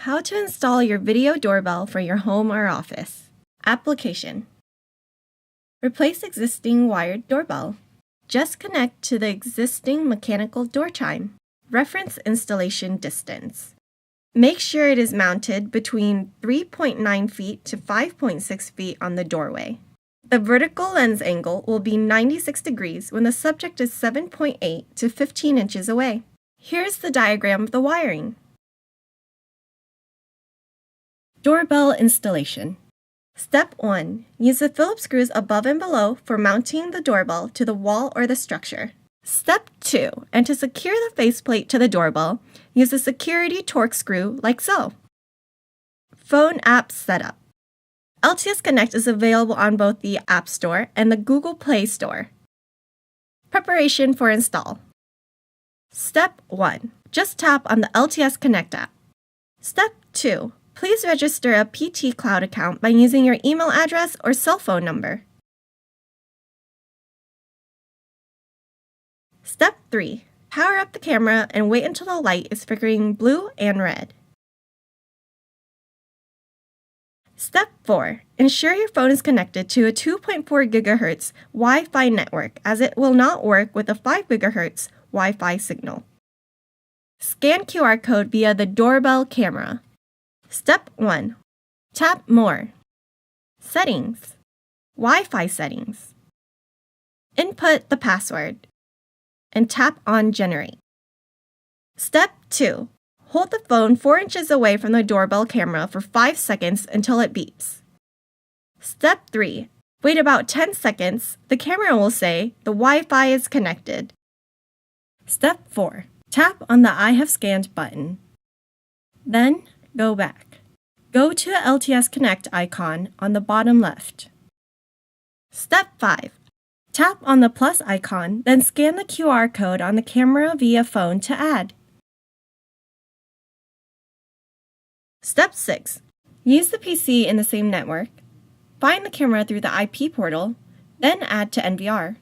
how to install your video doorbell for your home or office. Application. Replace existing wired doorbell. Just connect to the existing mechanical door chime. Reference installation distance. Make sure it is mounted between 3.9 feet to 5.6 feet on the doorway. The vertical lens angle will be 96 degrees when the subject is 7.8 to 15 inches away. Here's the diagram of the wiring. Doorbell installation. Step 1. Use the Phillips screws above and below for mounting the doorbell to the wall or the structure. Step 2. And to secure the faceplate to the doorbell, use a security torque screw like so. Phone app setup. LTS Connect is available on both the App Store and the Google Play Store. Preparation for install. Step 1. Just tap on the LTS Connect app. Step 2. Please register a PT Cloud account by using your email address or cell phone number. Step 3. Power up the camera and wait until the light is flickering blue and red. Step 4. Ensure your phone is connected to a 2.4 GHz Wi-Fi network, as it will not work with a 5 GHz Wi-Fi signal. Scan QR code via the doorbell camera. Step 1. Tap More. Settings. Wi-Fi settings. Input the password. And tap on Generate. Step 2. Hold the phone 4 inches away from the doorbell camera for 5 seconds until it beeps. Step 3. Wait about 10 seconds. The camera will say the Wi-Fi is connected. Step 4. Tap on the I have scanned button. Then go back. Go to the LTS Connect icon on the bottom left. Step 5. Tap on the plus icon, then scan the QR code on the camera via phone to add. Step 6. Use the PC in the same network. Find the camera through the IP portal, then add to NVR.